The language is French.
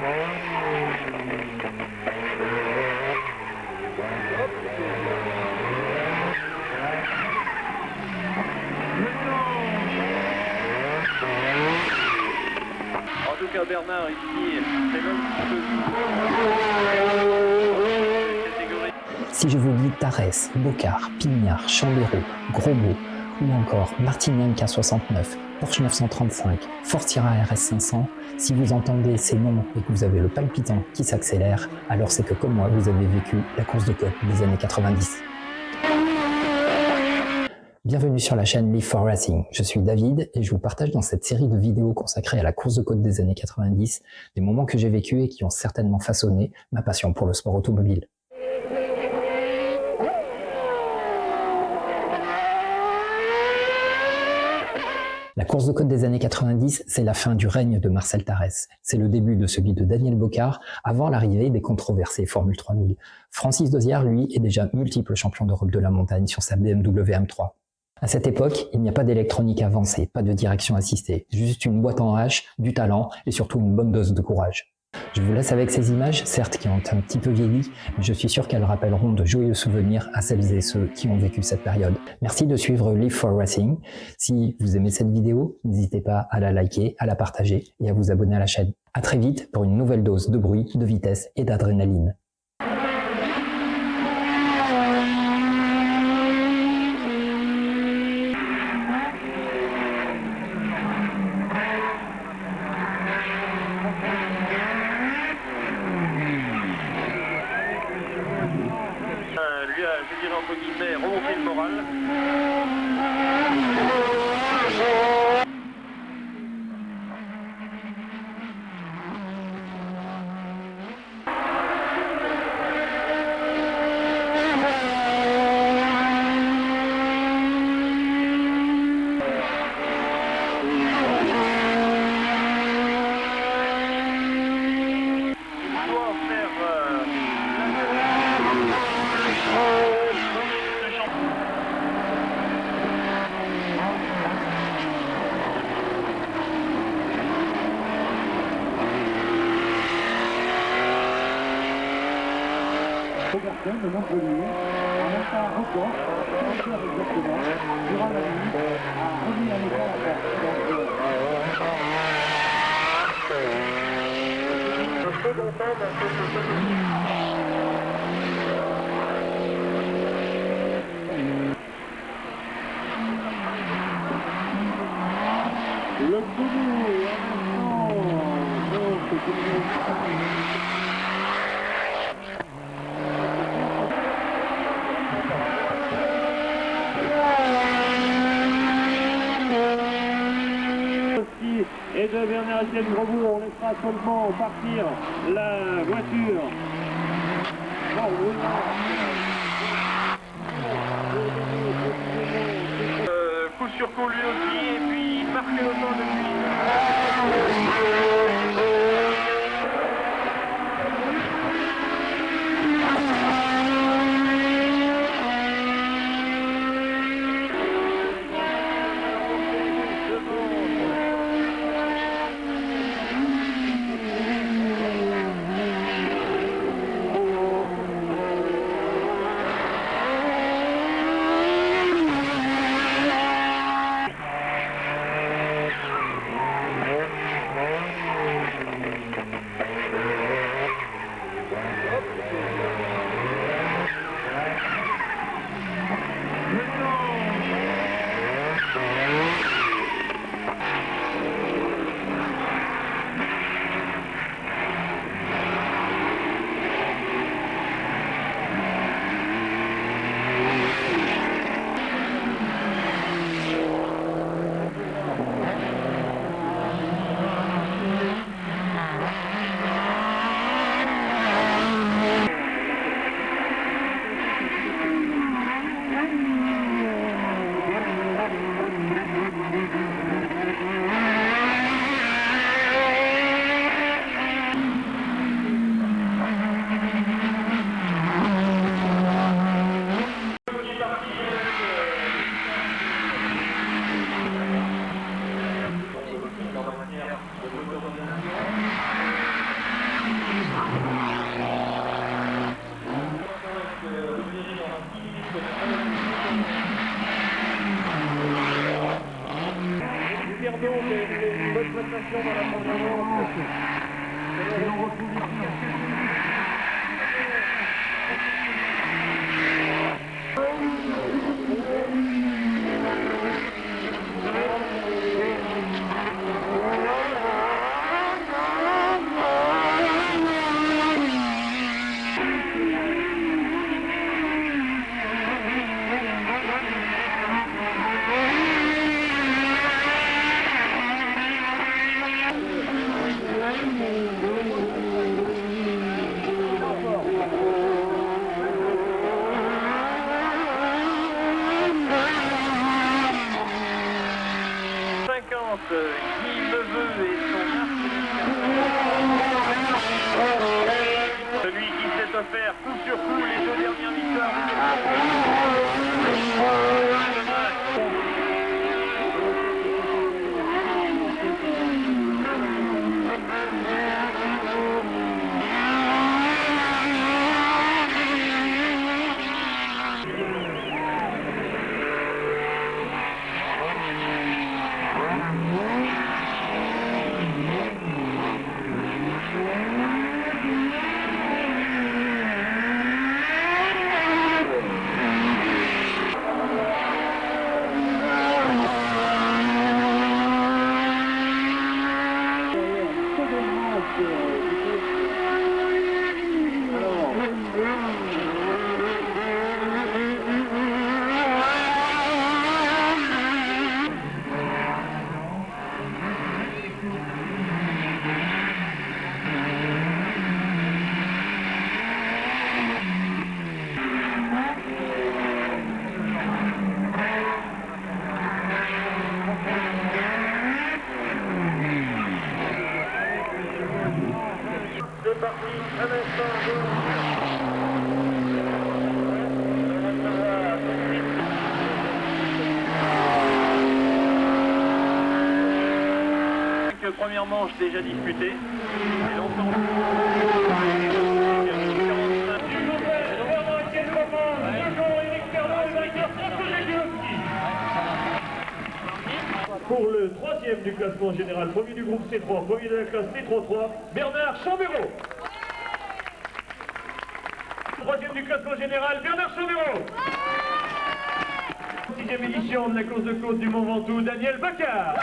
En tout cas, Bernard, ici, c'est l'homme catégorie. Si je vous dis Tarès, Bocard, Pignard, Chambéro, Grosbeau ou encore Martignan K69, Porsche 935, Ford Sierra RS 500, si vous entendez ces noms et que vous avez le palpitant qui s'accélère, alors c'est que comme moi, vous avez vécu la course de côte des années 90. Bienvenue sur la chaîne Live for Racing, je suis David et je vous partage dans cette série de vidéos consacrée à la course de côte des années 90 des moments que j'ai vécus et qui ont certainement façonné ma passion pour le sport automobile. La course de côte des années 90, c'est la fin du règne de Marcel Tarès. C'est le début de celui de Daniel Bocard avant l'arrivée des controversés Formule 3000. Francis Dozière, lui, est déjà multiple champion d'Europe de la montagne sur sa BMW M3. À cette époque, il n'y a pas d'électronique avancée, pas de direction assistée, juste une boîte en H, du talent et surtout une bonne dose de courage. Je vous laisse avec ces images, certes qui ont un petit peu vieilli, mais je suis sûr qu'elles rappelleront de joyeux souvenirs à celles et ceux qui ont vécu cette période. Merci de suivre Live for Racing. Si vous aimez cette vidéo, n'hésitez pas à la liker, à la partager et à vous abonner à la chaîne. À très vite pour une nouvelle dose de bruit, de vitesse et d'adrénaline. Lui a, je dirais entre guillemets, remonté le moral. Il doit faire Robertson de Montpellier, en instant un record, 5 heures exactement, durant la nuit, a remis à l'état la le Toulouse, et de Bernard-Étienne Grosbourg, on laissera seulement partir la voiture. coup sur coup lui aussi, et puis marqué au temps depuis. parti. Un instant. Première manche déjà disputée. Et longtemps. Pour le troisième du classement général, premier du groupe C3, premier de la classe C33, Bernard Chambéraud. Troisième du classement général, Bernard Chambéraud. Sixième édition de la course de côte du Mont Ventoux, Daniel Baccar.